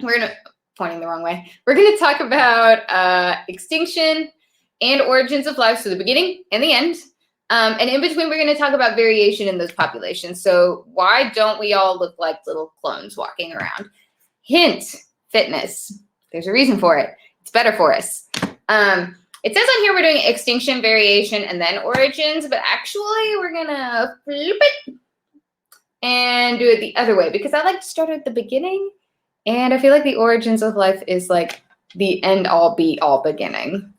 pointing the wrong way. We're going to talk about extinction and origins of life, so the beginning and the end. And in between, we're going to talk about variation in those populations. So why don't we all look like little clones walking around? Hint, fitness. There's a reason for it. It's better for us. It says on here we're doing extinction, variation, and then origins, but actually we're going to flip it and do it the other way because I like to start at the beginning, and I feel like the origins of life is like the end-all, be-all beginning.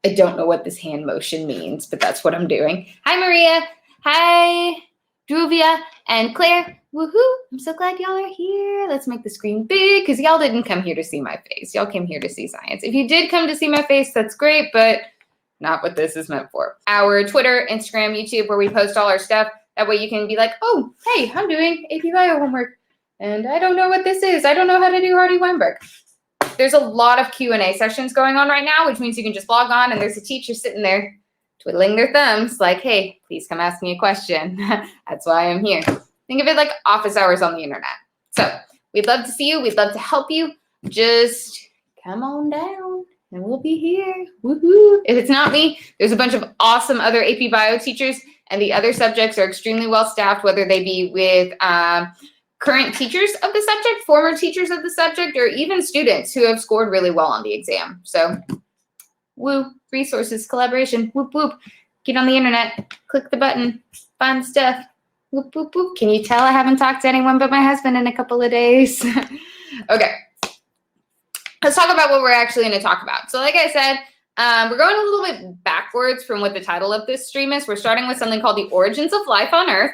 I don't know what this hand motion means, but that's what I'm doing. Hi, Maria. Hi, Druvia and Claire. Woohoo. I'm so glad y'all are here. Let's make the screen big because y'all didn't come here to see my face. Y'all came here to see science. If you did come to see my face, that's great, but not what this is meant for. Our Twitter, Instagram, YouTube, where we post all our stuff. That way you can be like, oh, hey, I'm doing AP Bio homework, and I don't know what this is. I don't know how to do Hardy-Weinberg. There's a lot of Q&A sessions going on right now, which means you can just log on and there's a teacher sitting there twiddling their thumbs like, hey, please come ask me a question. That's why I'm here. Think of it like office hours on the internet. So we'd love to see you. We'd love to help you. Just come on down and we'll be here. Woohoo. If it's not me, there's a bunch of awesome other AP Bio teachers, and the other subjects are extremely well staffed, whether they be with current teachers of the subject, former teachers of the subject, or even students who have scored really well on the exam. So, woo, resources, collaboration, whoop, whoop. Get on the internet, click the button, find stuff, whoop, whoop, whoop. Can you tell I haven't talked to anyone but my husband in a couple of days? Okay, let's talk about what we're actually going to talk about. So like I said, we're going a little bit backwards from what the title of this stream is. We're starting with something called the origins of life on Earth.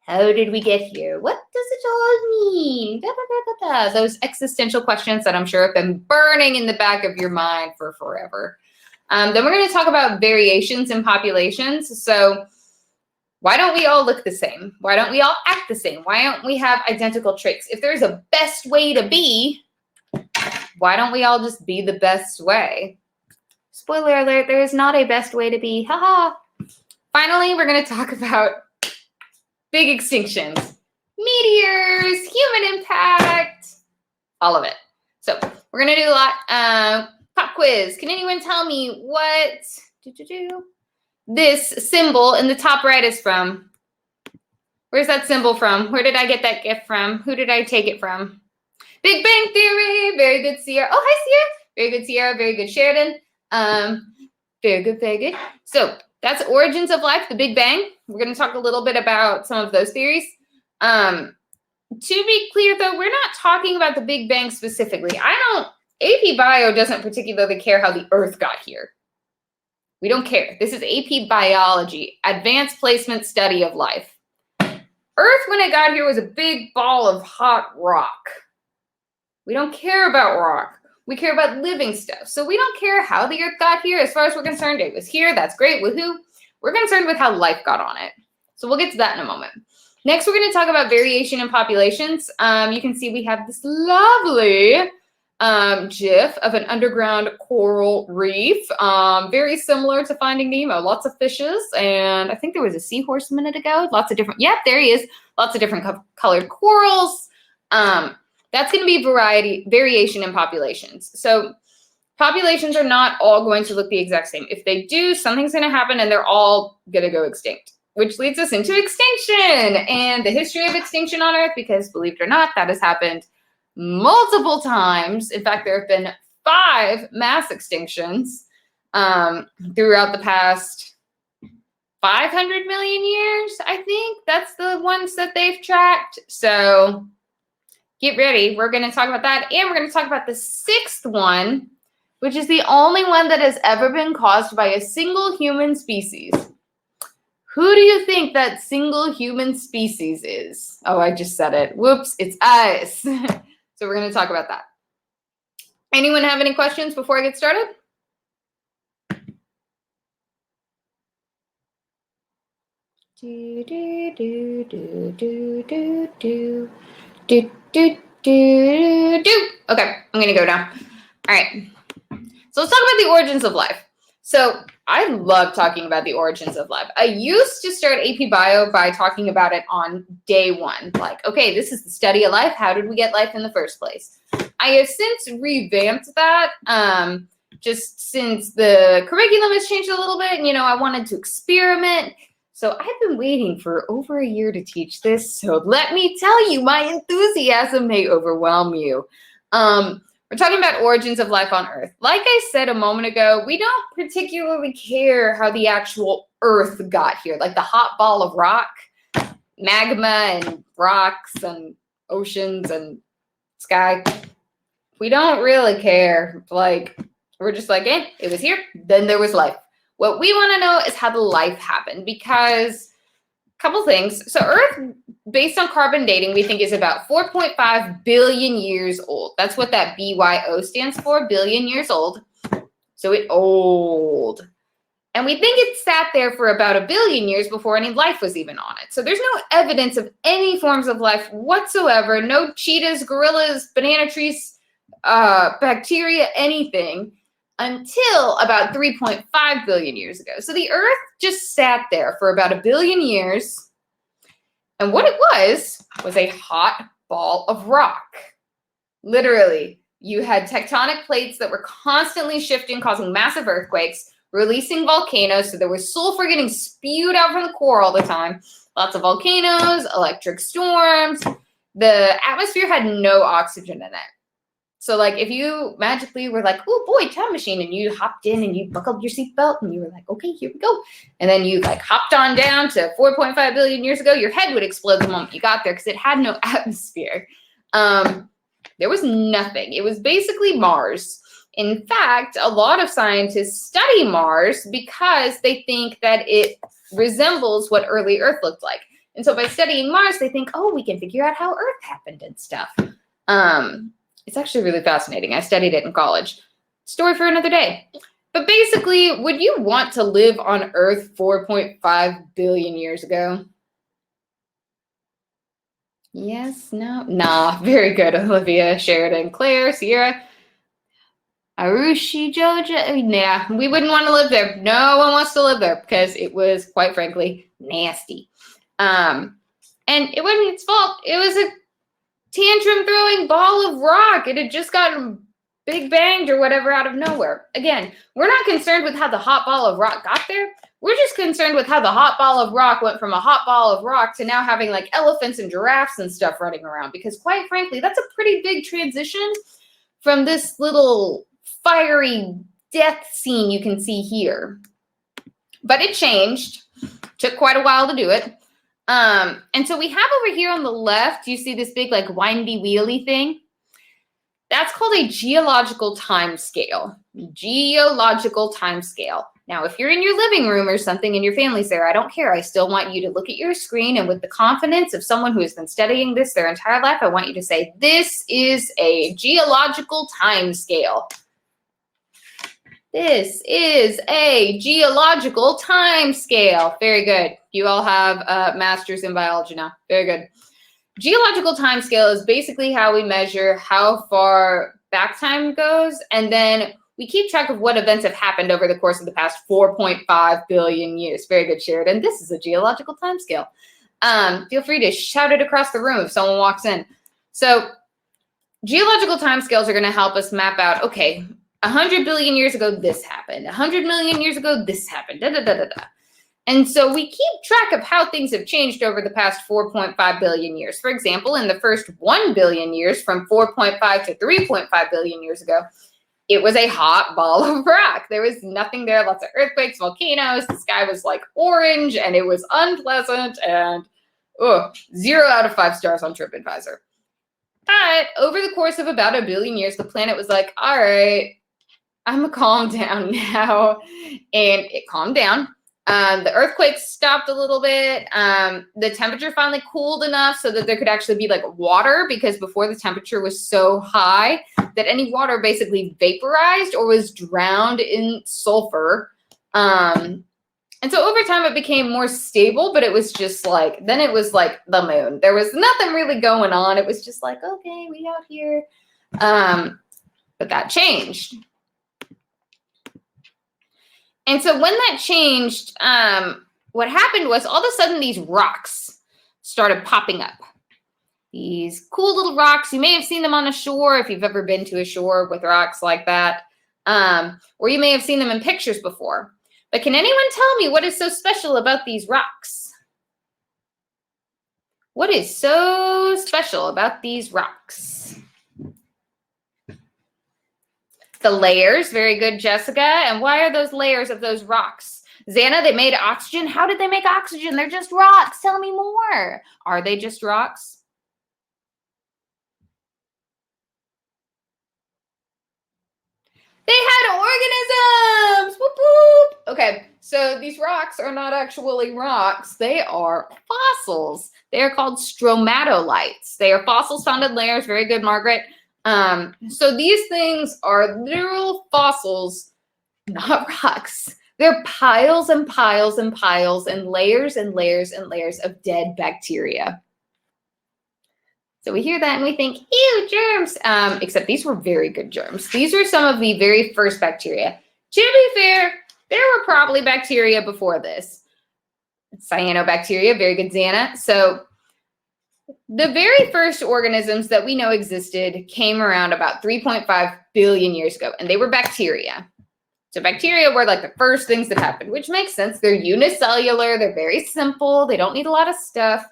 How did we get here? What does it all mean? Da, da, da, da, da. Those existential questions that I'm sure have been burning in the back of your mind for forever. Then we're going to talk about variations in populations. So why don't we all look the same? Why don't we all act the same? Why don't we have identical traits? If there's a best way to be, why don't we all just be the best way? Spoiler alert, there is not a best way to be. Haha. Finally, we're going to talk about big extinctions, meteors, human impact, all of it. So we're going to do a lot. Pop quiz. Can anyone tell me what this symbol in the top right is from? Where's that symbol from? Where did I get that gift from? Who did I take it from? Big Bang Theory. Very good, Sierra. Oh, hi, Sierra. Very good, Sierra. Very good, Sheridan. Very good, very good. So that's origins of life, the Big Bang. We're going to talk a little bit about some of those theories. To be clear, though, we're not talking about the Big Bang specifically. AP Bio doesn't particularly care how the Earth got here. We don't care. This is AP Biology, advanced placement study of life. Earth, when it got here, was a big ball of hot rock. We don't care about rock. We care about living stuff. So we don't care how the Earth got here. As far as we're concerned, it was here. That's great. Woohoo. We're concerned with how life got on it. So we'll get to that in a moment. Next, we're going to talk about variation in populations. You can see we have this lovely GIF of an underground coral reef. Very similar to Finding Nemo. Lots of fishes. And I think there was a seahorse a minute ago. Lots of different, yep, there he is. Lots of different colored corals. That's going to be variation in populations. So populations are not all going to look the exact same. If they do, something's going to happen and they're all going to go extinct, which leads us into extinction and the history of extinction on Earth, because believe it or not, that has happened multiple times. In fact, there have been 5 mass extinctions throughout the past 500 million years, I think. That's the ones that they've tracked. So get ready. We're going to talk about that. And we're going to talk about the 6th one, which is the only one that has ever been caused by a single human species. Who do you think that single human species is? Oh, I just said it. Whoops, it's us. So we're going to talk about that. Anyone have any questions before I get started? Okay, I'm going to go now. All right. So let's talk about the origins of life. So I love talking about the origins of life. I used to start AP Bio by talking about it on day one. Like, okay, this is the study of life. How did we get life in the first place? I have since revamped that, just since the curriculum has changed a little bit. And, you know, I wanted to experiment. So I've been waiting for over a year to teach this. So let me tell you, my enthusiasm may overwhelm you. We're talking about origins of life on Earth. Like I said a moment ago, we don't particularly care how the actual Earth got here, like the hot ball of rock, magma and rocks and oceans and sky. We don't really care. Like, we're just like, it was here, then there was life. What we want to know is how the life happened, because a couple things. So Earth, based on carbon dating, we think is about 4.5 billion years old. That's what that BYO stands for, billion years old. So it's old. And we think it sat there for about a billion years before any life was even on it. So there's no evidence of any forms of life whatsoever. No cheetahs, gorillas, banana trees, bacteria, anything, until about 3.5 billion years ago. So the Earth just sat there for about a billion years. And what it was a hot ball of rock. Literally, you had tectonic plates that were constantly shifting, causing massive earthquakes, releasing volcanoes. So there was sulfur getting spewed out from the core all the time. Lots of volcanoes, electric storms. The atmosphere had no oxygen in it. So, like, if you magically were like, oh, boy, time machine, and you hopped in and you buckled your seatbelt and you were like, okay, here we go. And then you, like, hopped on down to 4.5 billion years ago, your head would explode the moment you got there because it had no atmosphere. There was nothing. It was basically Mars. In fact, a lot of scientists study Mars because they think that it resembles what early Earth looked like. And so by studying Mars, they think, oh, we can figure out how Earth happened and stuff. It's actually really fascinating. I studied it in college. Story for another day. But basically, would you want to live on Earth 4.5 billion years ago? Yes, no, nah. Very good, Olivia, Sheridan, Claire, Sierra, Arushi, Joja. Nah, we wouldn't want to live there. No one wants to live there because it was, quite frankly, nasty. And it wasn't its fault. It was a tantrum-throwing ball of rock. It had just gotten big banged or whatever out of nowhere. Again, we're not concerned with how the hot ball of rock got there. We're just concerned with how the hot ball of rock went from a hot ball of rock to now having like elephants and giraffes and stuff running around. Because quite frankly, that's a pretty big transition from this little fiery death scene you can see here. But it changed. Took quite a while to do it. And so we have over here on the left, you see this big like windy wheelie thing? That's called a geological time scale. Geological time scale. Now, if you're in your living room or something and your family's there, I don't care. I still want you to look at your screen, and with the confidence of someone who has been studying this their entire life, I want you to say, this is a geological time scale. This is a geological time scale. Very good. You all have masters in biology now. Very good. Geological time scale is basically how we measure how far back time goes, and then we keep track of what events have happened over the course of the past 4.5 billion years. Very good, Sheridan. This is a geological time scale. Feel free to shout it across the room if someone walks in. So geological time scales are going to help us map out, okay, 100 billion years ago, this happened. 100 million years ago, this happened. Da, da, da, da, da. And so we keep track of how things have changed over the past 4.5 billion years. For example, in the first 1 billion years, from 4.5 to 3.5 billion years ago, it was a hot ball of rock. There was nothing there, lots of earthquakes, volcanoes. The sky was like orange, and it was unpleasant, and 0 out of 5 stars on TripAdvisor. But over the course of about a billion years, the planet was like, all right, I'm going to calm down now. And it calmed down. The earthquakes stopped a little bit. The temperature finally cooled enough so that there could actually be like water, because before the temperature was so high that any water basically vaporized or was drowned in sulfur. And so over time it became more stable, but it was just like, then it was like the moon. There was nothing really going on. It was just like, okay, we out here. But that changed. And so when that changed, what happened was all of a sudden these rocks started popping up. These cool little rocks. You may have seen them on a shore if you've ever been to a shore with rocks like that. Or you may have seen them in pictures before. But can anyone tell me what is so special about these rocks? What is so special about these rocks? The layers. Very good, Jessica. And why are those layers of those rocks? Xana, they made oxygen. How did they make oxygen? They're just rocks. Tell me more. Are they just rocks? They had organisms. Whoop, whoop. Okay, so these rocks are not actually rocks. They are fossils. They are called stromatolites. They are fossils found in layers. Very good, Margaret. So these things are literal fossils, not rocks. They're piles and piles and piles and layers and layers and layers of dead bacteria. So we hear that and we think, ew, germs. Except these were very good germs. These were some of the very first bacteria. To be fair, there were probably bacteria before this. Cyanobacteria, very good, Xana. So the very first organisms that we know existed came around about 3.5 billion years ago, and they were bacteria. So bacteria were like the first things that happened, which makes sense. They're unicellular. They're very simple. They don't need a lot of stuff.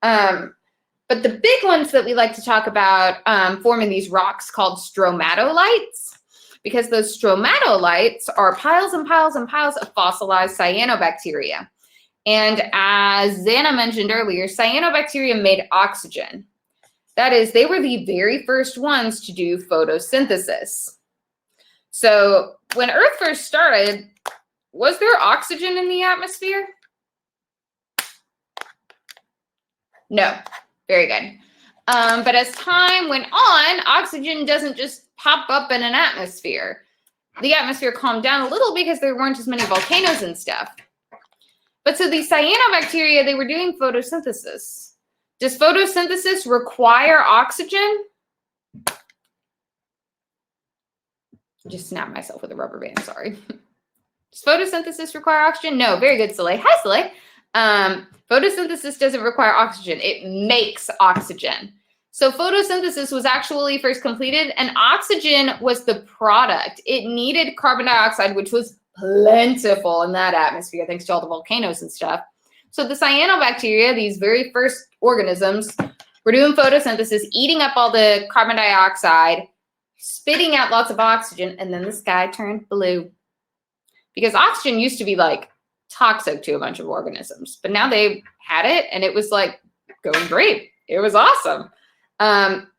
But the big ones that we like to talk about form in these rocks called stromatolites, because those stromatolites are piles and piles and piles of fossilized cyanobacteria. And as Xana mentioned earlier, cyanobacteria made oxygen. That is, they were the very first ones to do photosynthesis. So when Earth first started, was there oxygen in the atmosphere? No. Very good. But as time went on, oxygen doesn't just pop up in an atmosphere. The atmosphere calmed down a little because there weren't as many volcanoes and stuff. But so these cyanobacteria, they were doing photosynthesis. Does photosynthesis require oxygen? Just snapped myself with a rubber band, sorry. Does photosynthesis require oxygen? No, very good, Soleil. Hi, Soleil. Photosynthesis doesn't require oxygen. It makes oxygen. So photosynthesis was actually first completed, and oxygen was the product. It needed carbon dioxide, which was plentiful in that atmosphere, thanks to all the volcanoes and stuff. So the cyanobacteria, these very first organisms, were doing photosynthesis, eating up all the carbon dioxide, spitting out lots of oxygen, and then the sky turned blue. Because oxygen used to be like toxic to a bunch of organisms, but now they had it and it was like going great. It was awesome.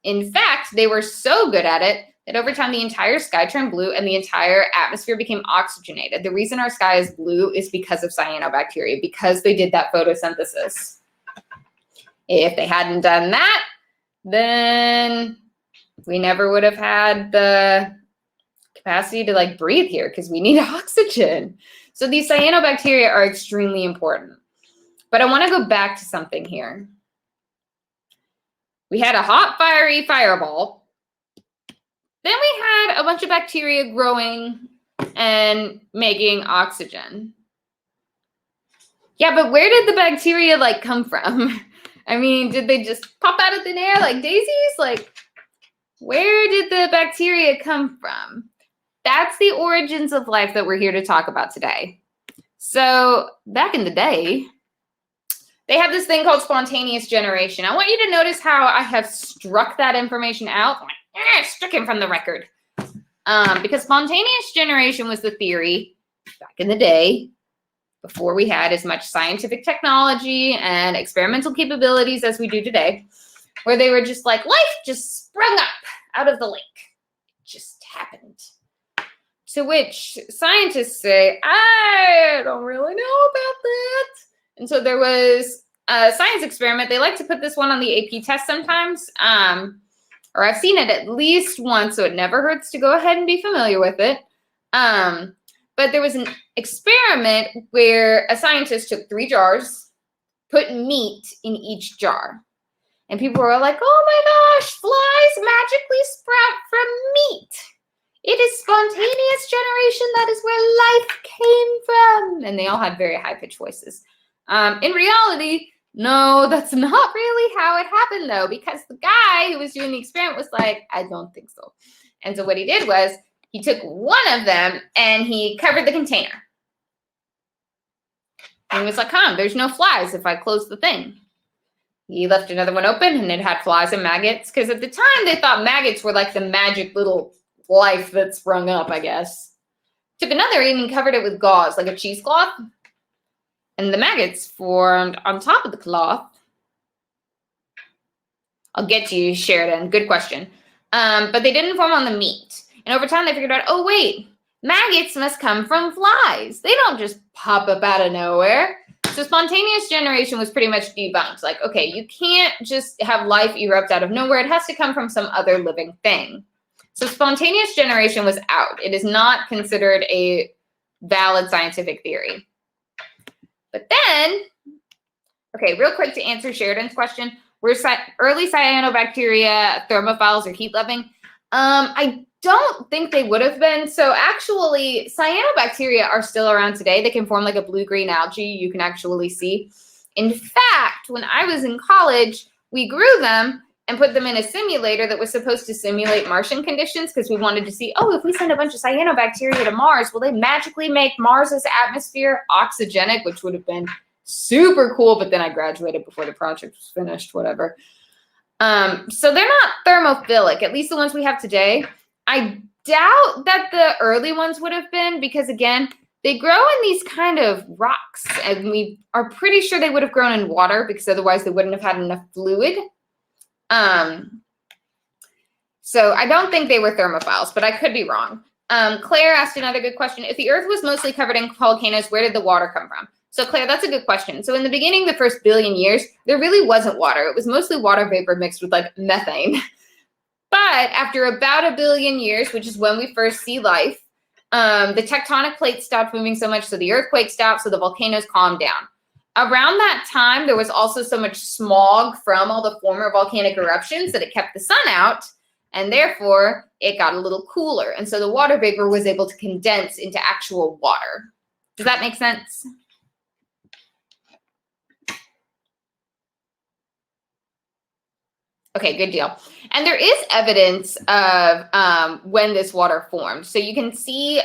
In fact, they were so good at it that over time the entire sky turned blue and the entire atmosphere became oxygenated. The reason our sky is blue is because of cyanobacteria, because they did that photosynthesis. If they hadn't done that, then we never would have had the capacity to like breathe here because we need oxygen. So these cyanobacteria are extremely important. But I want to go back to something here. We had a hot, fiery fireball. Then we had a bunch of bacteria growing and making oxygen. Yeah, but where did the bacteria like come from? I mean, did they just pop out of thin air like daisies? Like, where did the bacteria come from? That's the origins of life that we're here to talk about today. So back in the day, they have this thing called spontaneous generation. I want you to notice how I have struck that information out. Stricken from the record. Because spontaneous generation was the theory back in the day, before we had as much scientific technology and experimental capabilities as we do today, where they were just like, life just sprung up out of the lake. It just happened. To which scientists say, I don't really know about that. And so there was a science experiment. They like to put this one on the AP test sometimes. Or I've seen it at least once, so it never hurts to go ahead and be familiar with it. But there was an experiment where a scientist took 3 jars, put meat in each jar. And people were like, oh my gosh, flies magically sprout from meat. It is spontaneous generation. That is where life came from? And they all had very high-pitched voices. In reality, no, that's not really how it happened, though, because the guy who was doing the experiment was like, I don't think so. And so what he did was he took one of them and he covered the container. And he was like, there's no flies if I close the thing. He left another one open and it had flies and maggots, because at the time they thought maggots were like the magic little life that sprung up, I guess. Took another and he covered it with gauze, like a cheesecloth. And the maggots formed on top of the cloth. I'll get to you, Sheridan. Good question. But they didn't form on the meat. And over time they figured out, oh, wait, maggots must come from flies. They don't just pop up out of nowhere. So spontaneous generation was pretty much debunked. Like, okay, you can't just have life erupt out of nowhere. It has to come from some other living thing. So spontaneous generation was out. It is not considered a valid scientific theory. But then, okay, real quick to answer Sheridan's question, were early cyanobacteria thermophiles or heat-loving? I don't think they would have been. So actually, cyanobacteria are still around today. They can form like a blue-green algae you can actually see. In fact, when I was in college, we grew them and put them in a simulator that was supposed to simulate Martian conditions, because we wanted to see, oh, if we send a bunch of cyanobacteria to Mars, will they magically make Mars's atmosphere oxygenic, which would have been super cool. But then I graduated before the project was finished, whatever. So they're not thermophilic, at least the ones we have today. I doubt that the early ones would have been, because again, they grow in these kind of rocks, and we are pretty sure they would have grown in water, because otherwise they wouldn't have had enough fluid. So I don't think they were thermophiles, but I could be wrong. Claire asked another good question. If the Earth was mostly covered in volcanoes, where did the water come from? So Claire, that's a good question. So in the beginning, the first billion years, there really wasn't water. It was mostly water vapor mixed with like methane. But after about 1 billion years, which is when we first see life, the tectonic plates stopped moving so much, so the earthquake stopped, so the volcanoes calmed down. Around that time, there was also so much smog from all the former volcanic eruptions that it kept the sun out, and therefore it got a little cooler. And so the water vapor was able to condense into actual water. Does that make sense? Okay, good deal. And there is evidence of when this water formed. So you can see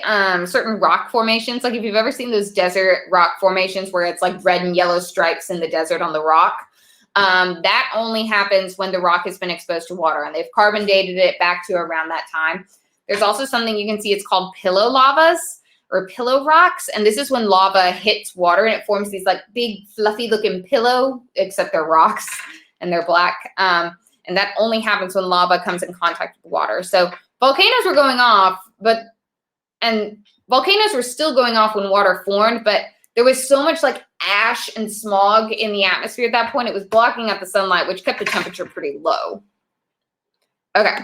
certain rock formations. Like if you've ever seen those desert rock formations where it's like red and yellow stripes in the desert on the rock, that only happens when the rock has been exposed to water. And they've carbon dated it back to around that time. There's also something you can see. It's called pillow lavas or pillow rocks. And this is when lava hits water and it forms these like big fluffy looking pillow, except they're rocks and they're black. And that only happens when lava comes in contact with water. So volcanoes were going off, and volcanoes were still going off when water formed, but there was so much like ash and smog in the atmosphere at that point, it was blocking out the sunlight, which kept the temperature pretty low. Okay.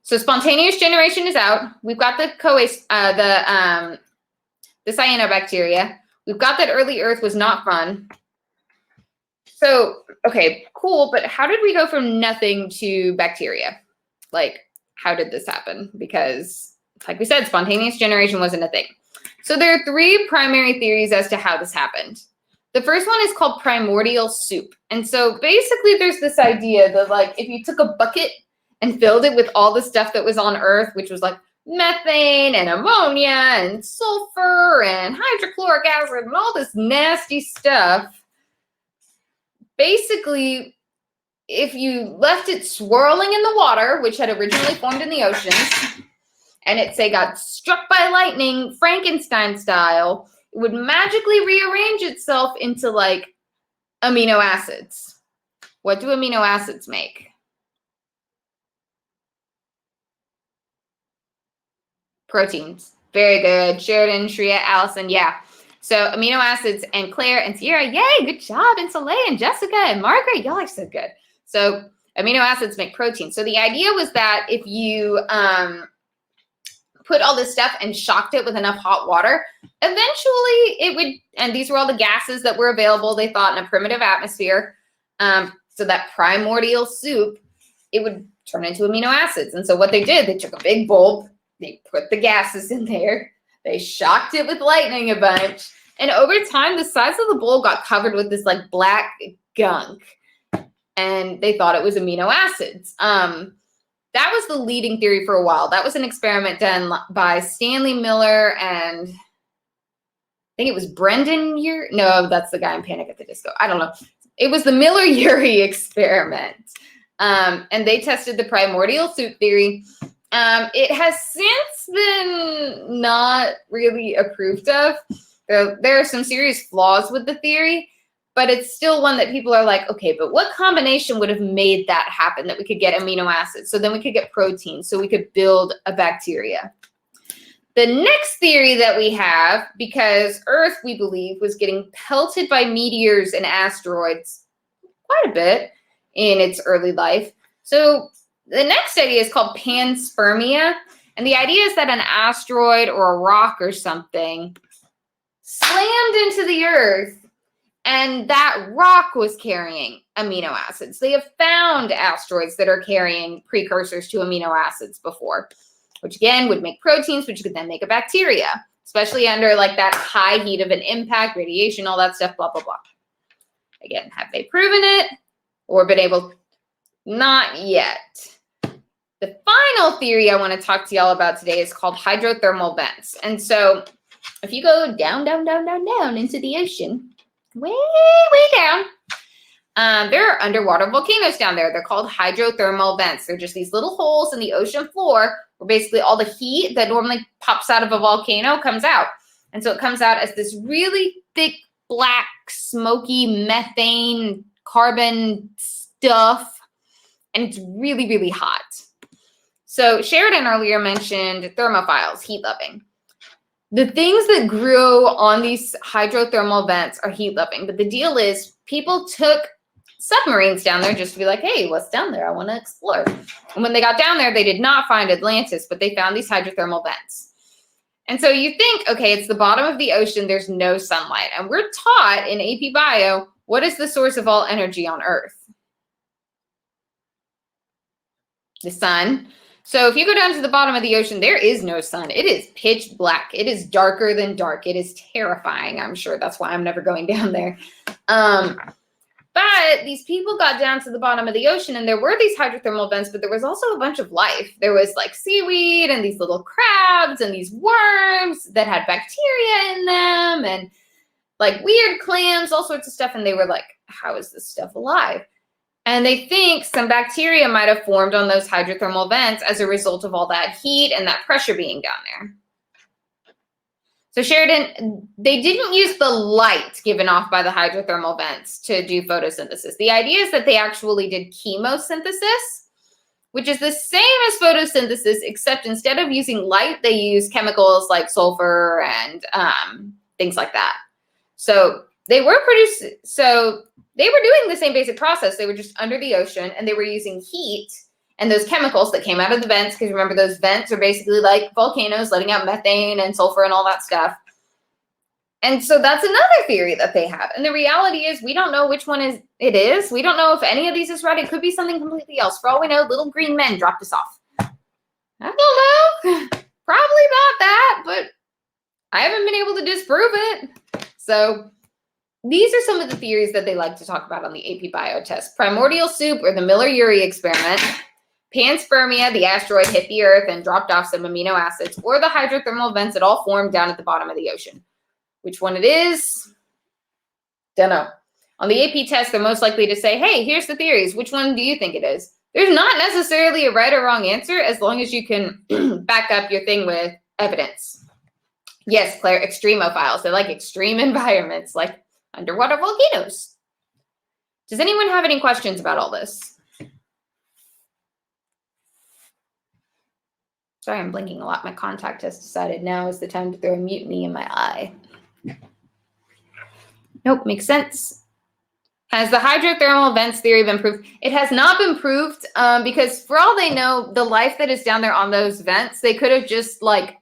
So spontaneous generation is out. We've got the cyanobacteria. We've got that early Earth was not fun. So, okay, cool, but how did we go from nothing to bacteria? Like, how did this happen? Because, like we said, spontaneous generation wasn't a thing. So there are 3 primary theories as to how this happened. The first one is called primordial soup. And so basically there's this idea that like if you took a bucket and filled it with all the stuff that was on Earth, which was like methane and ammonia and sulfur and hydrochloric acid and all this nasty stuff, basically, if you left it swirling in the water, which had originally formed in the oceans, and it, say, got struck by lightning, Frankenstein style, it would magically rearrange itself into, like, amino acids. What do amino acids make? Proteins. Very good. Sheridan, Shreya, Allison, yeah. So amino acids, and Claire and Sierra, yay, good job. And Soleil and Jessica and Margaret, y'all are so good. So amino acids make protein. So the idea was that if you put all this stuff and shocked it with enough hot water, eventually it would, and these were all the gases that were available, they thought, in a primitive atmosphere. So that primordial soup, it would turn into amino acids. And so what they did, they took a big bowl, they put the gases in there, They shocked it with lightning a bunch. And over time, the sides of the bowl got covered with this like black gunk. And they thought it was amino acids. That was the leading theory for a while. That was an experiment done by Stanley Miller and I think it was Brendan Urie. No, that's the guy in Panic at the Disco. I don't know. It was the Miller-Urey experiment. And they tested the primordial soup theory. It has since been not really approved of. There are some serious flaws with the theory, but it's still one that people are like, okay, but what combination would have made that happen, that we could get amino acids, so then we could get proteins, so we could build a bacteria? The next theory that we have, because Earth, we believe, was getting pelted by meteors and asteroids quite a bit in its early life. So the next idea is called Panspermia. And the idea is that an asteroid or a rock or something slammed into the Earth, and that rock was carrying amino acids. They have found asteroids that are carrying precursors to amino acids before, which again would make proteins, which could then make a bacteria, especially under like that high heat of an impact, radiation, all that stuff, blah, blah, blah. Again, have they proven it or been able? Not yet. The final theory I want to talk to y'all about today is called hydrothermal vents. And so if you go down, down, down, down, down into the ocean, way, way down, there are underwater volcanoes down there. They're called hydrothermal vents. They're just these little holes in the ocean floor where basically all the heat that normally pops out of a volcano comes out. And so it comes out as this really thick, black, smoky methane, carbon stuff. And it's really, really hot. So Sheridan earlier mentioned thermophiles, heat-loving. The things that grew on these hydrothermal vents are heat-loving. But the deal is people took submarines down there just to be like, hey, what's down there? I want to explore. And when they got down there, they did not find Atlantis, but they found these hydrothermal vents. And so you think, okay, it's the bottom of the ocean. There's no sunlight. And we're taught in AP Bio, what is the source of all energy on Earth? The sun. So if you go down to the bottom of the ocean, there is no sun. It is pitch black. It is darker than dark. It is terrifying. I'm sure that's why I'm never going down there. But these people got down to the bottom of the ocean, and there were these hydrothermal vents, but there was also a bunch of life. There was like seaweed and these little crabs and these worms that had bacteria in them and like weird clams, all sorts of stuff. And they were like, how is this stuff alive? And they think some bacteria might have formed on those hydrothermal vents as a result of all that heat and that pressure being down there. So Sheridan, they didn't use the light given off by the hydrothermal vents to do photosynthesis. The idea is that they actually did chemosynthesis, which is the same as photosynthesis, except instead of using light, they use chemicals like sulfur and things like that. So they were doing the same basic process. They were just under the ocean, and they were using heat and those chemicals that came out of the vents, because remember, those vents are basically like volcanoes letting out methane and sulfur and all that stuff. And so that's another theory that they have. And the reality is we don't know which one it is. We don't know if any of these is right. It could be something completely else. For all we know, little green men dropped us off. I don't know. Probably not that, but I haven't been able to disprove it. So these are some of the theories that they like to talk about on the AP Bio test. Primordial soup, or the Miller-Urey experiment. Panspermia, the asteroid hit the Earth and dropped off some amino acids. Or the hydrothermal vents that all formed down at the bottom of the ocean. Which one it is? Don't know. On the AP test, they're most likely to say, hey, here's the theories. Which one do you think it is? There's not necessarily a right or wrong answer as long as you can back up your thing with evidence. Yes, Claire, extremophiles. They like extreme environments, like underwater volcanoes. Does anyone have any questions about all this? Sorry, I'm blinking a lot. My contact has decided now is the time to throw a mutiny in my eye. Nope, makes sense. Has the hydrothermal vents theory been proved? It has not been proved because for all they know, the life that is down there on those vents, they could have just like,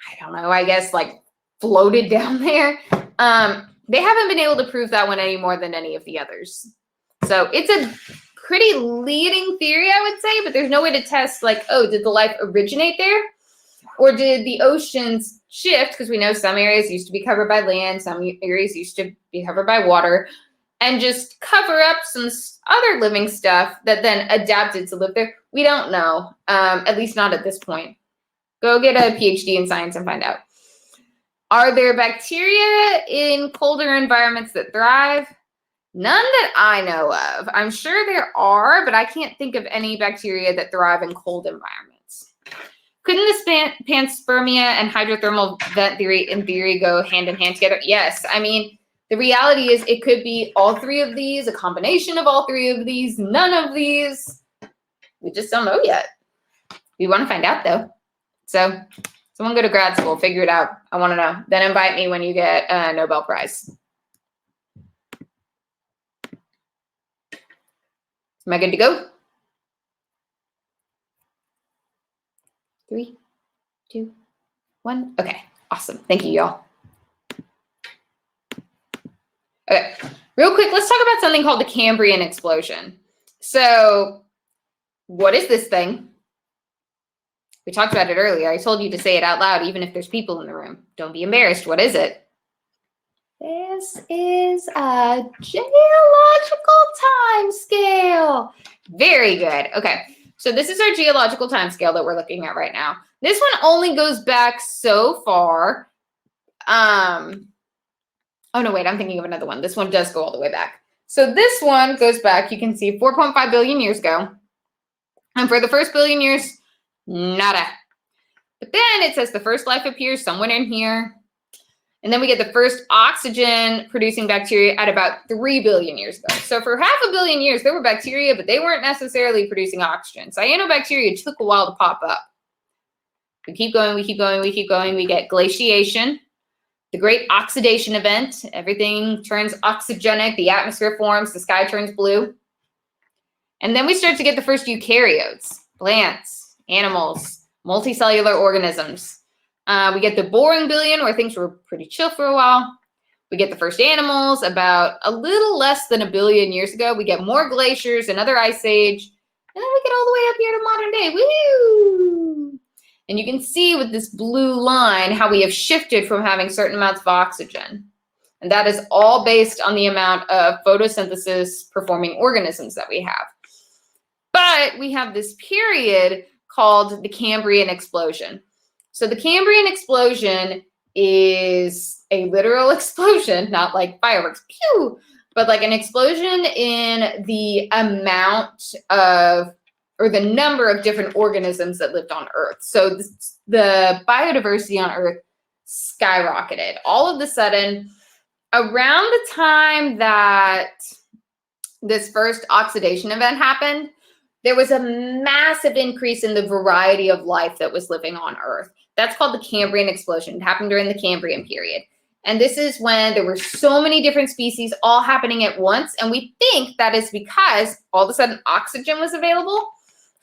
I don't know, I guess like floated down there. They haven't been able to prove that one any more than any of the others. So it's a pretty leading theory, I would say, but there's no way to test like, oh, did the life originate there? Or did the oceans shift? Because we know some areas used to be covered by land, some areas used to be covered by water, and just cover up some other living stuff that then adapted to live there? We don't know, at least not at this point. Go get a PhD in science and find out. Are there bacteria in colder environments that thrive? None that I know of. I'm sure there are, but I can't think of any bacteria that thrive in cold environments. Couldn't the panspermia and hydrothermal vent theory in theory go hand in hand together? Yes. I mean, the reality is it could be all three of these, a combination of all three of these, none of these. We just don't know yet. We want to find out, though. So someone go to grad school, figure it out. I want to know. Then invite me when you get a Nobel Prize. Am I good to go? 3, 2, 1. Okay, awesome. Thank you, y'all. Okay, real quick, let's talk about something called the Cambrian Explosion. So what is this thing? We talked about it earlier. I told you to say it out loud, even if there's people in the room. Don't be embarrassed. What is it? This is a geological time scale. Very good. Okay, so this is our geological time scale that we're looking at right now. This one only goes back so far. Oh, no, wait, I'm thinking of another one. This one does go all the way back. So this one goes back, you can see 4.5 billion years ago. And for the first billion years, nada. But then it says the first life appears somewhere in here. And then we get the first oxygen-producing bacteria at about 3 billion years ago. So for 500 million years, there were bacteria, but they weren't necessarily producing oxygen. Cyanobacteria took a while to pop up. We keep going, we keep going, we keep going. We get glaciation, the great oxidation event. Everything turns oxygenic. The atmosphere forms. The sky turns blue. And then we start to get the first eukaryotes, plants, animals, multicellular organisms. We get the boring billion, where things were pretty chill for a while. We get the first animals about a little less than 1 billion years ago. We get more glaciers, another ice age, and then we get all the way up here to modern day. Woo! And you can see with this blue line how we have shifted from having certain amounts of oxygen. And that is all based on the amount of photosynthesis performing organisms that we have. But we have this period called the Cambrian Explosion. So the Cambrian Explosion is a literal explosion, not like fireworks, pew, but like an explosion in the amount of, or the number of different organisms that lived on Earth. So the biodiversity on Earth skyrocketed. All of a sudden, around the time that this first oxidation event happened, there was a massive increase in the variety of life that was living on Earth. That's called the Cambrian Explosion. It happened during the Cambrian period. And this is when there were so many different species all happening at once. And we think that is because all of a sudden oxygen was available.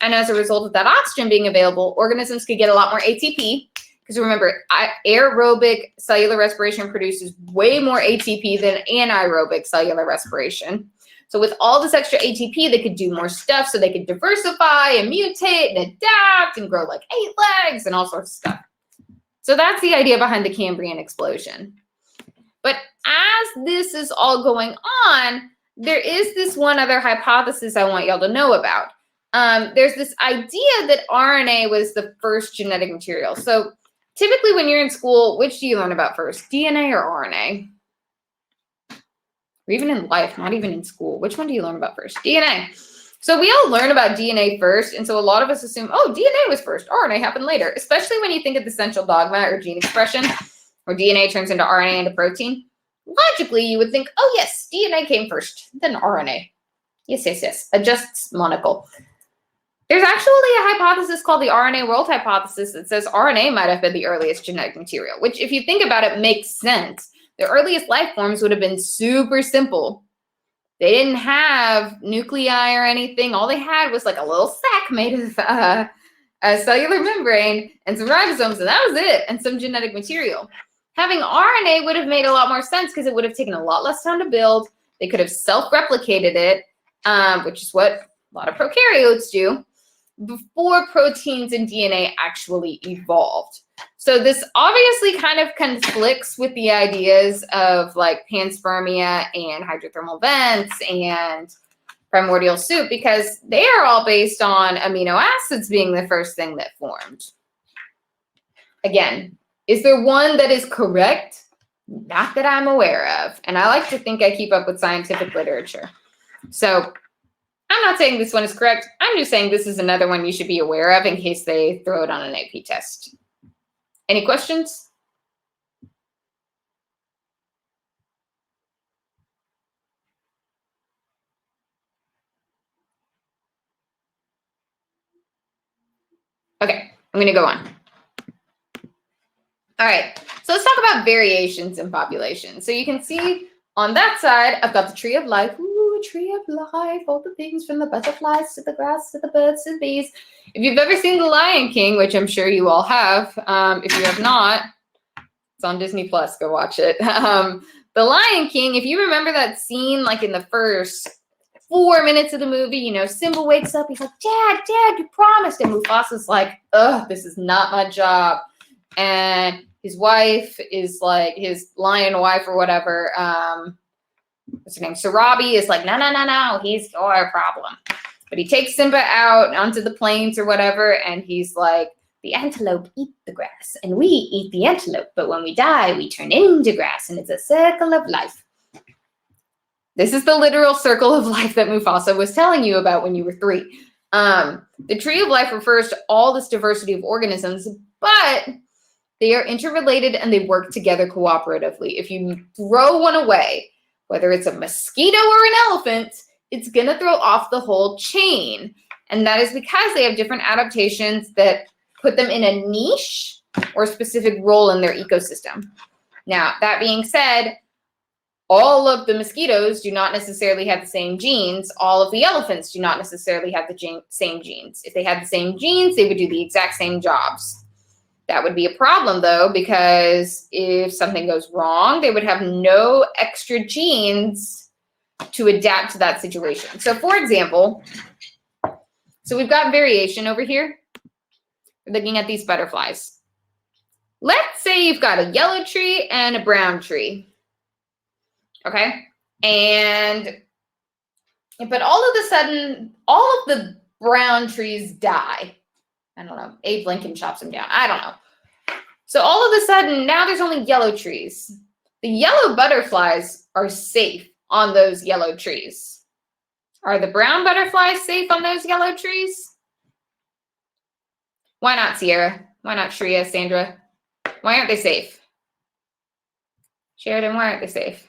And as a result of that oxygen being available, organisms could get a lot more ATP. Because remember, aerobic cellular respiration produces way more ATP than anaerobic cellular respiration. So with all this extra ATP, they could do more stuff. So they could diversify and mutate and adapt and grow like 8 legs and all sorts of stuff. So that's the idea behind the Cambrian Explosion. But as this is all going on, there is this one other hypothesis I want y'all to know about. There's this idea that RNA was the first genetic material. So typically when you're in school, which do you learn about first, DNA or RNA? Or even in life, not even in school. Which one do you learn about first? DNA. So we all learn about DNA first, and so a lot of us assume, oh, DNA was first, RNA happened later, especially when you think of the central dogma or gene expression, where DNA turns into RNA into protein. Logically, you would think, oh, yes, DNA came first, then RNA. Yes, yes, yes. Adjusts monocle. There's actually a hypothesis called the RNA World Hypothesis that says RNA might have been the earliest genetic material, which, if you think about it, makes sense. The earliest life forms would have been super simple. They didn't have nuclei or anything. All they had was like a little sac made of a cellular membrane and some ribosomes, and that was it, and some genetic material. Having RNA would have made a lot more sense because it would have taken a lot less time to build. They could have self-replicated it, which is what a lot of prokaryotes do. before proteins and DNA actually evolved. So this obviously kind of conflicts with the ideas of like panspermia and hydrothermal vents and primordial soup, because they are all based on amino acids being the first thing that formed. Again, is there one that is correct? Not that I'm aware of. And I like to think I keep up with scientific literature. So I'm not saying this one is correct. I'm just saying this is another one you should be aware of in case they throw it on an AP test. Any questions? Okay, I'm going to go on. All right, so let's talk about variations in population. So you can see on that side, I've got the tree of life. Ooh, tree of life, all the things from the butterflies to the grass to the birds to the bees. If you've ever seen The Lion King, which I'm sure you all have, if you have not, it's on Disney Plus, go watch it. The Lion King, if you remember that scene, like in the first 4 minutes of the movie, you know, Simba wakes up, he's like, Dad, you promised. And Mufasa's like, ugh, this is not my job. And his wife is like, his lion wife or whatever, what's her name? Sarabi is like, no, he's your problem. But he takes Simba out onto the plains or whatever, and he's like, the antelope eat the grass, and we eat the antelope. But when we die, we turn into grass, and it's a circle of life. This is the literal circle of life that Mufasa was telling you about when you were 3. The tree of life refers to all this diversity of organisms, but they are interrelated and they work together cooperatively. If you throw one away, whether it's a mosquito or an elephant, it's going to throw off the whole chain. And that is because they have different adaptations that put them in a niche or a specific role in their ecosystem. Now, that being said, all of the mosquitoes do not necessarily have the same genes. All of the elephants do not necessarily have the same genes. If they had the same genes, they would do the exact same jobs. That would be a problem, though, because if something goes wrong, they would have no extra genes to adapt to that situation. So, for example, so we've got variation over here. We're looking at these butterflies. Let's say you've got a yellow tree and a brown tree. Okay? But all of a sudden, all of the brown trees die. I don't know. Abe Lincoln chops them down. I don't know. So all of a sudden, now there's only yellow trees. The yellow butterflies are safe on those yellow trees. Are the brown butterflies safe on those yellow trees? Why not, Sierra? Why not, Shreya, Sandra? Why aren't they safe? Sheridan, why aren't they safe?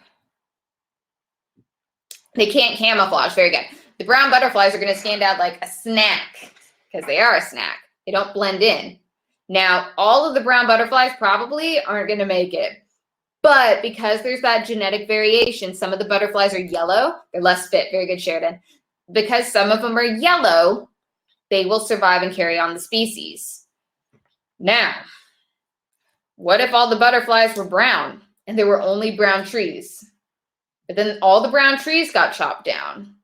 They can't camouflage. Very good. The brown butterflies are going to stand out like a snack because they are a snack. They don't blend in. Now, all of the brown butterflies probably aren't going to make it. But because there's that genetic variation, some of the butterflies are yellow. They're less fit. Very good, Sheridan. Because some of them are yellow, they will survive and carry on the species. Now, what if all the butterflies were brown and there were only brown trees? But then all the brown trees got chopped down.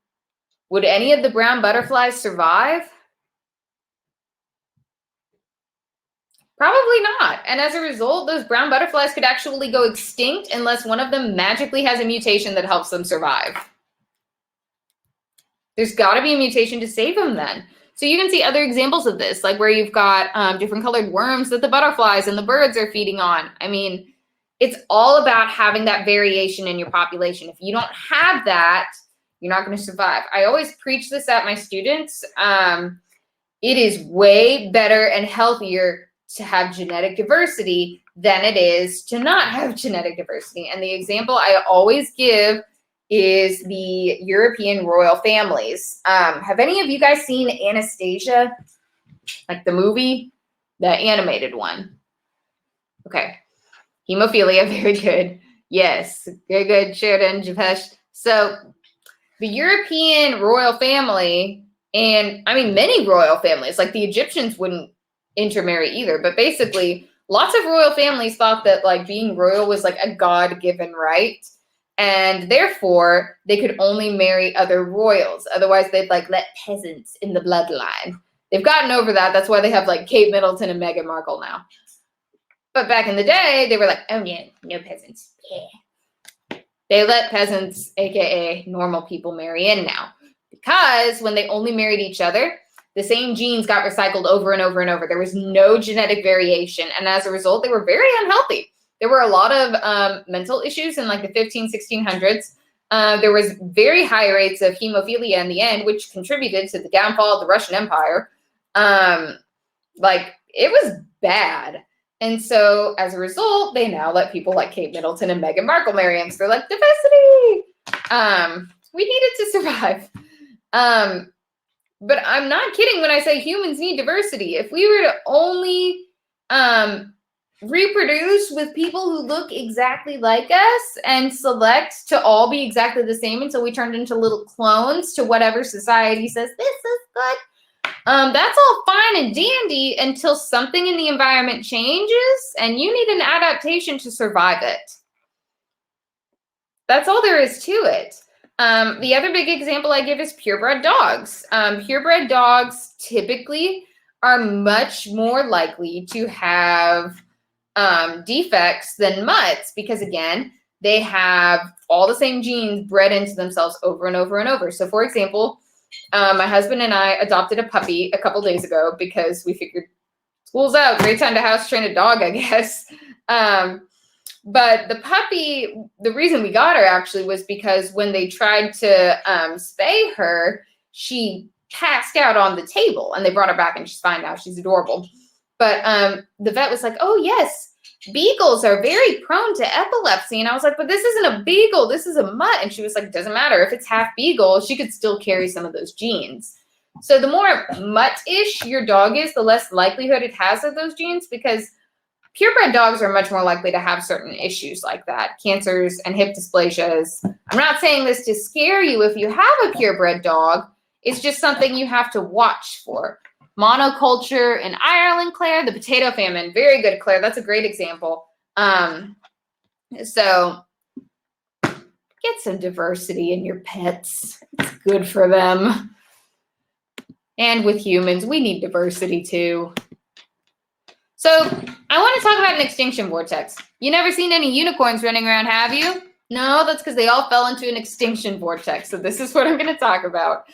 Would any of the brown butterflies survive? Probably not. And as a result, those brown butterflies could actually go extinct unless one of them magically has a mutation that helps them survive. There's got to be a mutation to save them then. So you can see other examples of this, like where you've got different colored worms that the butterflies and the birds are feeding on. I mean, it's all about having that variation in your population. If you don't have that, you're not going to survive. I always preach this at my students. It is way better and healthier to have genetic diversity than it is to not have genetic diversity. And the example I always give is the European royal families. Have any of you guys seen Anastasia? Like the movie? The animated one. Okay. Hemophilia, very good. Yes, very good, Sheridan, Japesh. So the European royal family, and I mean many royal families, like the Egyptians wouldn't intermarry either, but basically lots of royal families thought that like being royal was like a God-given right, and therefore they could only marry other royals. Otherwise they'd like let peasants in the bloodline. They've gotten over that. That's why they have like Kate Middleton and Meghan Markle now. But back in the day, they were like, oh yeah, no peasants. Yeah. They let peasants, aka normal people, marry in now. Because when they only married each other, the same genes got recycled over and over and over. There was no genetic variation. And as a result, they were very unhealthy. There were a lot of mental issues in like the 1600s. There was very high rates of hemophilia in the end, which contributed to the downfall of the Russian Empire. Like, it was bad. And so as a result, they now let people like Kate Middleton and Meghan Markle marry in because they're like, diversity. We need it to survive. But I'm not kidding when I say humans need diversity. If we were to only reproduce with people who look exactly like us and select to all be exactly the same until we turned into little clones to whatever society says this is good, that's all fine and dandy until something in the environment changes and you need an adaptation to survive it. That's all there is to it. The other big example I give is purebred dogs. Purebred dogs typically are much more likely to have defects than mutts because, again, they have all the same genes bred into themselves over and over and over. So, for example, my husband and I adopted a puppy a couple days ago because we figured school's out, great time to house train a dog, I guess. But the puppy, the reason we got her actually was because when they tried to spay her, she passed out on the table and they brought her back and she's fine now. She's adorable. But the vet was like, oh, yes, beagles are very prone to epilepsy. And I was like, but this isn't a beagle. This is a mutt. And she was like, it doesn't matter. If it's half beagle, she could still carry some of those genes. So the more mutt-ish your dog is, the less likelihood it has of those genes because purebred dogs are much more likely to have certain issues like that, cancers and hip dysplasias. I'm not saying this to scare you if you have a purebred dog. It's just something you have to watch for. Monoculture in Ireland, Claire, the potato famine. Very good, Claire. That's a great example. So get some diversity in your pets. It's good for them. And with humans, we need diversity too. So I want to talk about an extinction vortex. You never seen any unicorns running around, have you? No, that's because they all fell into an extinction vortex. So this is what I'm going to talk about.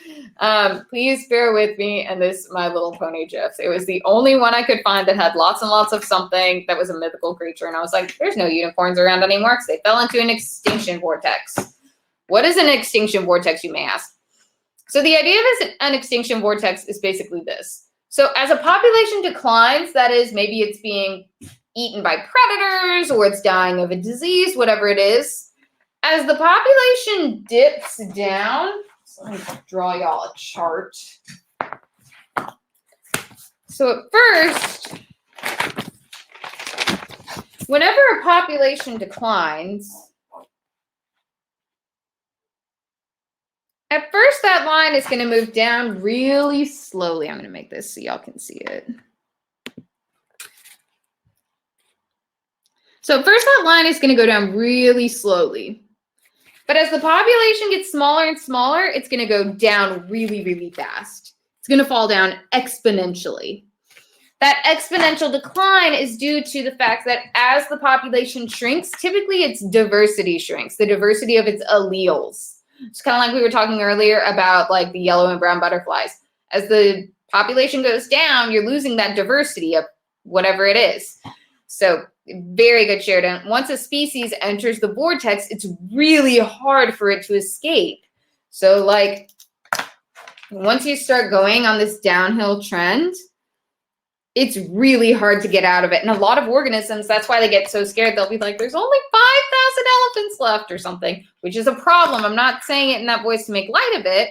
Please bear with me and this My Little Pony GIF. It was the only one I could find that had lots and lots of something that was a mythical creature. And I was like, there's no unicorns around anymore because they fell into an extinction vortex. What is an extinction vortex, you may ask? So the idea of an extinction vortex is basically this. So as a population declines, that is, maybe it's being eaten by predators or it's dying of a disease, whatever it is, as the population dips down, so let me draw y'all a chart. So at first, whenever a population declines, at first that line is going to move down really slowly. I'm going to make this so y'all can see it. So at first that line is going to go down really slowly. But as the population gets smaller and smaller, it's going to go down really, really fast. It's going to fall down exponentially. That exponential decline is due to the fact that as the population shrinks, typically its diversity shrinks, the diversity of its alleles. It's kind of like we were talking earlier about like the yellow and brown butterflies. As the population goes down, you're losing that diversity of whatever it is. So very good, Sheridan. Once a species enters the vortex, it's really hard for it to escape. So like once you start going on this downhill trend, it's really hard to get out of it. And a lot of organisms, that's why they get so scared. They'll be like, there's only 5,000 elephants left or something, which is a problem. I'm not saying it in that voice to make light of it.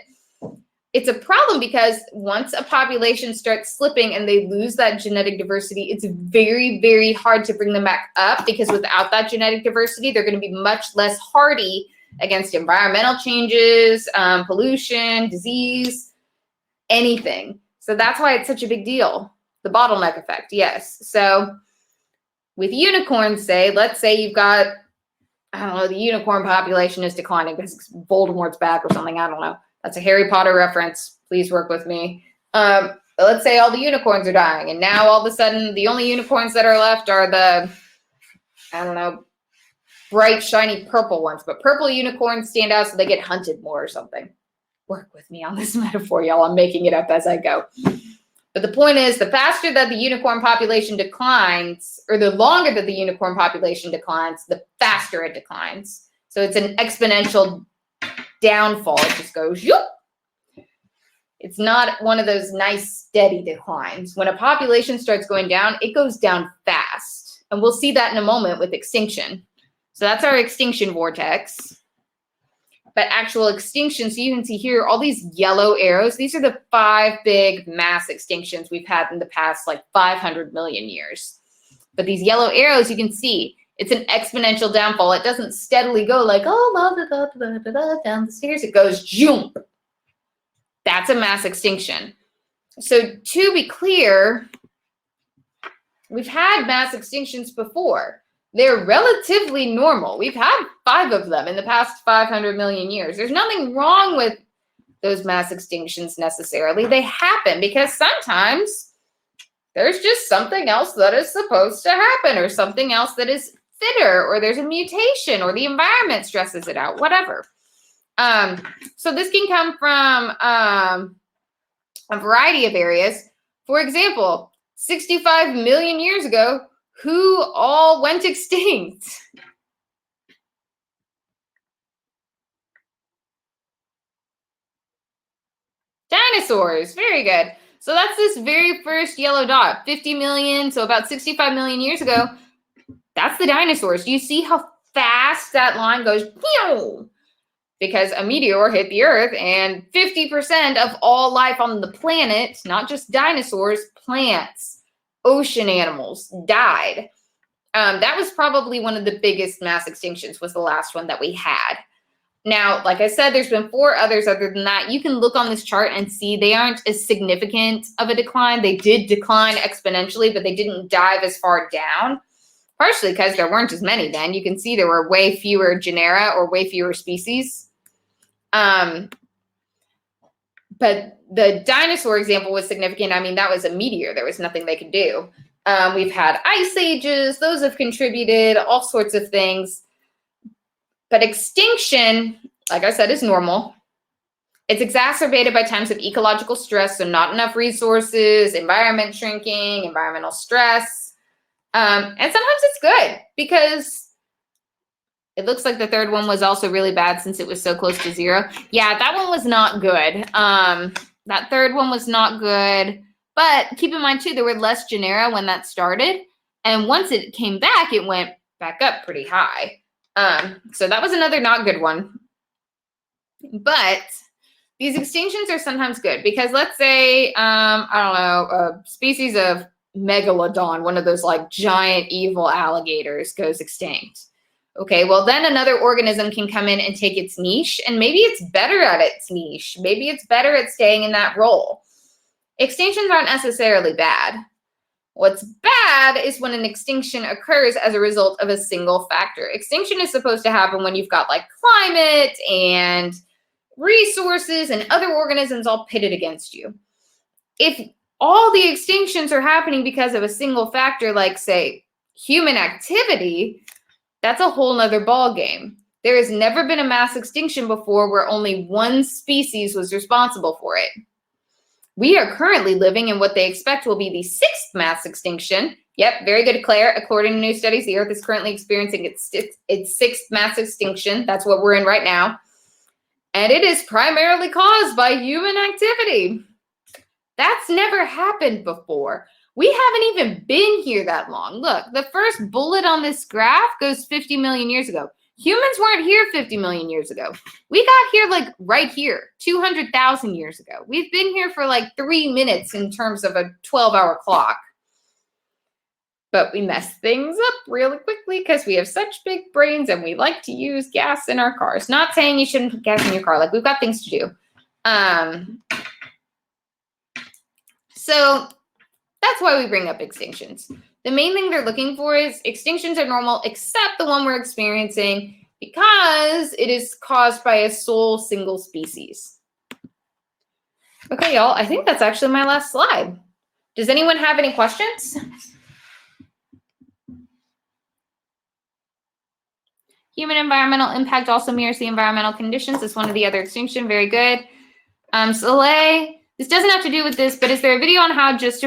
It's a problem because once a population starts slipping and they lose that genetic diversity, it's very, very hard to bring them back up because without that genetic diversity, they're going to be much less hardy against environmental changes, pollution, disease, anything. So that's why it's such a big deal. The bottleneck effect, yes. So with unicorns, let's say you've got, I don't know, the unicorn population is declining because Voldemort's back or something. I don't know. That's a Harry Potter reference. Please work with me. But let's say all the unicorns are dying, and now all of a sudden the only unicorns that are left are the, I don't know, bright, shiny purple ones. But purple unicorns stand out so they get hunted more or something. Work with me on this metaphor, y'all. I'm making it up as I go. But the point is, the faster that the unicorn population declines, or the longer that the unicorn population declines, the faster it declines. So it's an exponential downfall. It just goes, yoop. It's not one of those nice, steady declines. When a population starts going down, it goes down fast. And we'll see that in a moment with extinction. So that's our extinction vortex. But actual extinction, so you can see here, all these yellow arrows, these are the 5 big mass extinctions we've had in the past, like 500 million years. But these yellow arrows, you can see, it's an exponential downfall. It doesn't steadily go like, oh, down the stairs. It goes, jump. That's a mass extinction. So to be clear, we've had mass extinctions before. They're relatively normal. We've had 5 of them in the past 500 million years. There's nothing wrong with those mass extinctions necessarily. They happen because sometimes there's just something else that is supposed to happen, or something else that is fitter, or there's a mutation, or the environment stresses it out, whatever. So this can come from a variety of areas. For example, 65 million years ago, who all went extinct? Dinosaurs. Very good. So that's this very first yellow dot, 50 million, so about 65 million years ago. That's the dinosaurs. Do you see how fast that line goes? Pew! Because a meteor hit the Earth, and 50% of all life on the planet, not just dinosaurs, plants, ocean animals, died. That was probably one of the biggest mass extinctions, was the last one that we had. Now, like I said, there's been 4 others other than that. You can look on this chart and see they aren't as significant of a decline. They did decline exponentially, but they didn't dive as far down, partially because there weren't as many then. You can see there were way fewer genera, or way fewer species. But the dinosaur example was significant. I mean, that was a meteor. There was nothing they could do. We've had ice ages. Those have contributed, all sorts of things. But extinction, like I said, is normal. It's exacerbated by times of ecological stress, so not enough resources, environment shrinking, environmental stress. And sometimes it's good, because it looks like the third one was also really bad since it was so close to 0. Yeah, that one was not good. That third one was not good. But keep in mind, too, there were less genera when that started. And once it came back, it went back up pretty high. So that was another not good one. But these extinctions are sometimes good, because let's say, I don't know, a species of megalodon, one of those like giant evil alligators, goes extinct. Okay, well, then another organism can come in and take its niche, and maybe it's better at its niche. Maybe it's better at staying in that role. Extinctions aren't necessarily bad. What's bad is when an extinction occurs as a result of a single factor. Extinction is supposed to happen when you've got like climate and resources and other organisms all pitted against you. If all the extinctions are happening because of a single factor, like, say, human activity, that's a whole nother ball game. There has never been a mass extinction before where only one species was responsible for it. We are currently living in what they expect will be the 6th mass extinction. Yep, very good, Claire. According to new studies, the Earth is currently experiencing its 6th mass extinction. That's what we're in right now. And it is primarily caused by human activity. That's never happened before. We haven't even been here that long. Look, the first bullet on this graph goes 50 million years ago. Humans weren't here 50 million years ago. We got here like right here, 200,000 years ago. We've been here for like 3 minutes in terms of a 12-hour clock. But we mess things up really quickly because we have such big brains and we like to use gas in our cars. Not saying you shouldn't put gas in your car. Like, we've got things to do. So that's why we bring up extinctions. The main thing they're looking for is extinctions are normal, except the one we're experiencing, because it is caused by a sole single species. Okay, y'all, I think that's actually my last slide. Does anyone have any questions? Human environmental impact also mirrors the environmental conditions. It's one of the other extinction. Very good. Soleil, this doesn't have to do with this, but is there a video on how much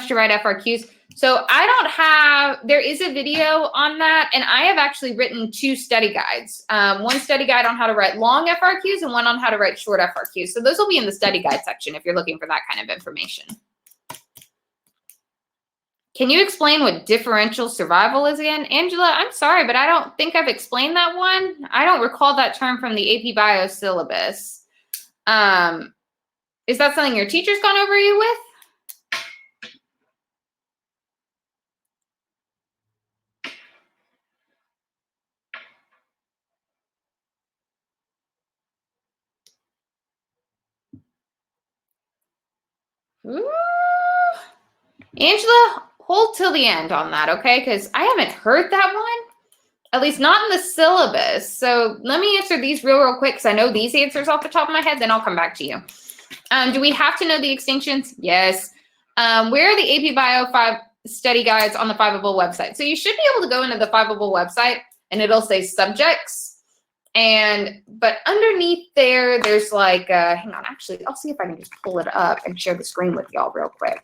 to write FRQs? So I don't have, there is a video on that, and I have actually written 2 study guides. One study guide on how to write long FRQs and one on how to write short FRQs. So those will be in the study guide section if you're looking for that kind of information. Can you explain what differential survival is again? Angela, I'm sorry, but I don't think I've explained that one. I don't recall that term from the AP Bio syllabus. Is that something your teacher's gone over you with? Ooh. Angela, hold till the end on that, okay? Because I haven't heard that one, at least not in the syllabus. So let me answer these real quick because I know these answers off the top of my head, then I'll come back to you. Do we have to know the extinctions? Yes. Where are the AP Bio 5 study guides on the Fiveable website? So you should be able to go into the Fiveable website and it'll say subjects. But underneath there, there's like, hang on, actually, I'll see if I can just pull it up and share the screen with y'all real quick.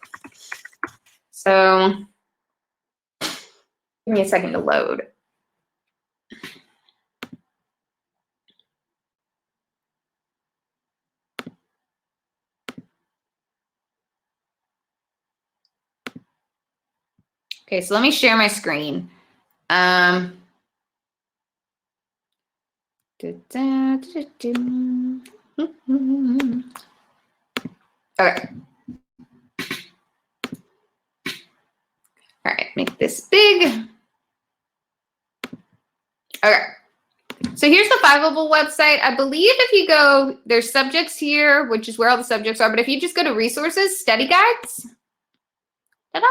So give me a second to load. Okay, so let me share my screen. Okay. All right, make this big. Okay. So here's the Fiveable website. I believe if you go, there's subjects here, which is where all the subjects are. But if you just go to resources, study guides. Ta-da!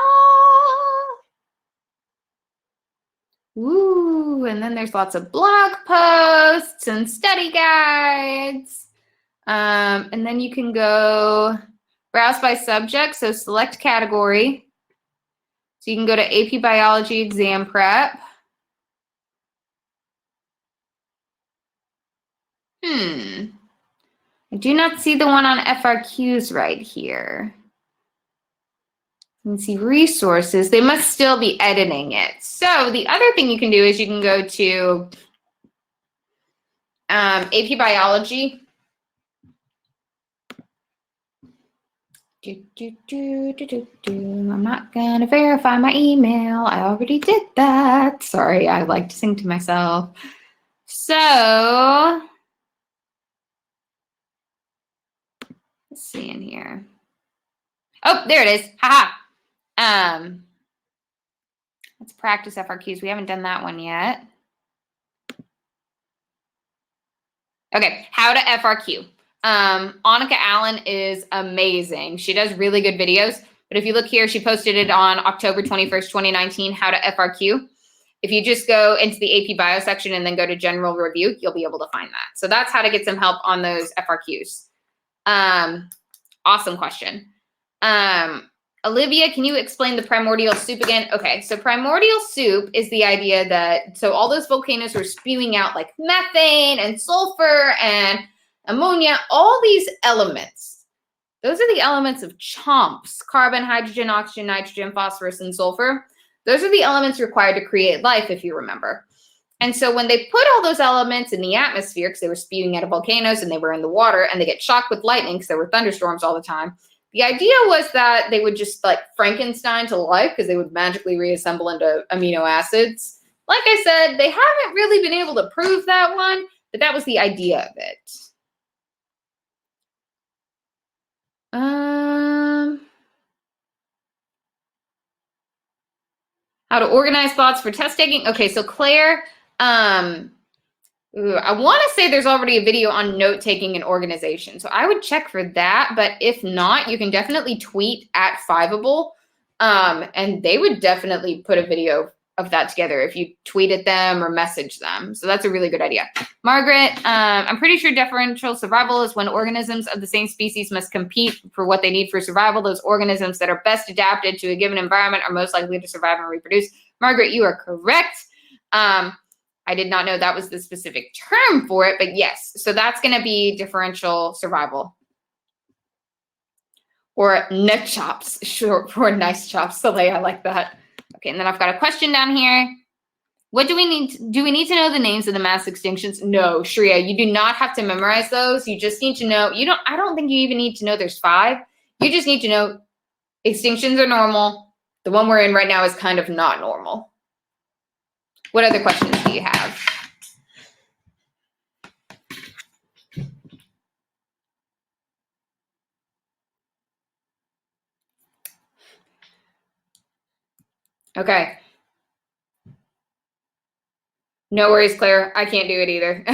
Ooh, and then there's lots of blog posts and study guides. And then you can go browse by subject, so select category. So you can go to AP Biology Exam Prep. I do not see the one on FRQs right here. You can see resources. They must still be editing it. So the other thing you can do is you can go to AP Biology. I'm not going to verify my email. I already did that. Sorry, I like to sing to myself. So let's see in here. Oh, there it is. Haha. Let's practice FRQs. We haven't done that one yet. Okay, how to FRQ. Annika Allen is amazing. She does really good videos. But if you look here, she posted it on October 21st, 2019, how to FRQ. If you just go into the AP Bio section and then go to General Review, you'll be able to find that. So that's how to get some help on those FRQs. Awesome question. Olivia, can you explain the primordial soup again? Okay, so primordial soup is the idea that, so all those volcanoes were spewing out like methane and sulfur and ammonia, all these elements. Those are the elements of CHOMPs, carbon, hydrogen, oxygen, nitrogen, phosphorus, and sulfur. Those are the elements required to create life, if you remember. And so when they put all those elements in the atmosphere, because they were spewing out of volcanoes and they were in the water, and they get shocked with lightning because there were thunderstorms all the time, the idea was that they would just like Frankenstein to life because they would magically reassemble into amino acids. Like I said, they haven't really been able to prove that one, but that was the idea of it. How to organize thoughts for test taking. Okay, so Claire, I want to say there's already a video on note taking and organization. So I would check for that. But if not, you can definitely tweet at Fiveable. And they would definitely put a video of that together if you tweet at them or message them. So that's a really good idea. Margaret, I'm pretty sure differential survival is when organisms of the same species must compete for what they need for survival. Those organisms that are best adapted to a given environment are most likely to survive and reproduce. Margaret, you are correct. I did not know that was the specific term for it, but yes. So that's going to be differential survival. Or neck chops, short for nice chops. Soleil, I like that. Okay, and then I've got a question down here. What do we need? Do we need to know the names of the mass extinctions? No, Shreya, you do not have to memorize those. You just need to know. I don't think you even need to know there's 5. You just need to know extinctions are normal. The one we're in right now is kind of not normal. What other questions do you have? Okay. No worries, Claire. I can't do it either.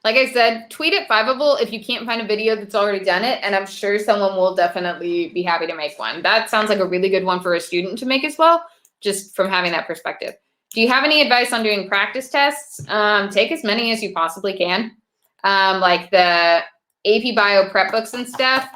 Like I said, tweet at Fiveable if you can't find a video that's already done it, and I'm sure someone will definitely be happy to make one. That sounds like a really good one for a student to make as well, just from having that perspective. Do you have any advice on doing practice tests? Take as many as you possibly can. Like the AP Bio prep books and stuff,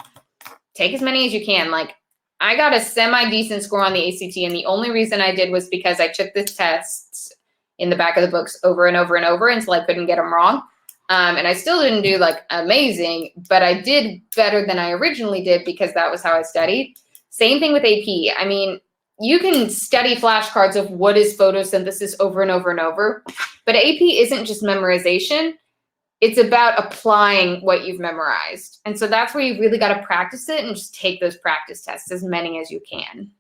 take as many as you can. Like, I got a semi-decent score on the ACT, and the only reason I did was because I took the tests in the back of the books over and over and over until I couldn't get them wrong. And I still didn't do like amazing, but I did better than I originally did because that was how I studied. Same thing with AP. I mean, you can study flashcards of what is photosynthesis over and over and over, but AP isn't just memorization. It's about applying what you've memorized. And so that's where you really got to practice it and just take those practice tests, as many as you can.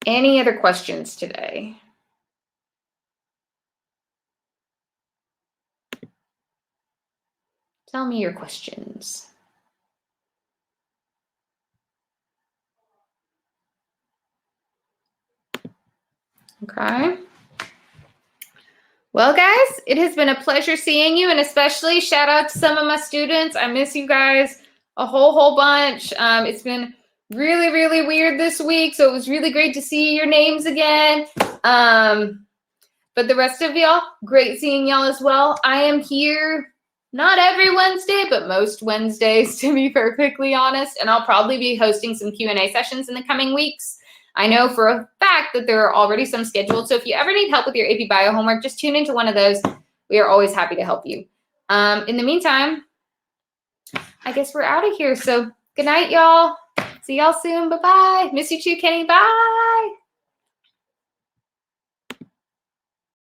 Any other questions today? Tell me your questions. Okay. Well, guys, it has been a pleasure seeing you, and especially shout out to some of my students. I miss you guys a whole bunch. It's been really, really weird this week, so it was really great to see your names again. But the rest of y'all, great seeing y'all as well. I am here not every Wednesday, but most Wednesdays, to be perfectly honest, and I'll probably be hosting some Q&A sessions in the coming weeks. I know for a fact that there are already some scheduled, so if you ever need help with your AP Bio homework, just tune into one of those. We are always happy to help you. In the meantime, I guess we're out of here. So good night, y'all. See y'all soon. Bye-bye. Miss you too, Kenny. Bye.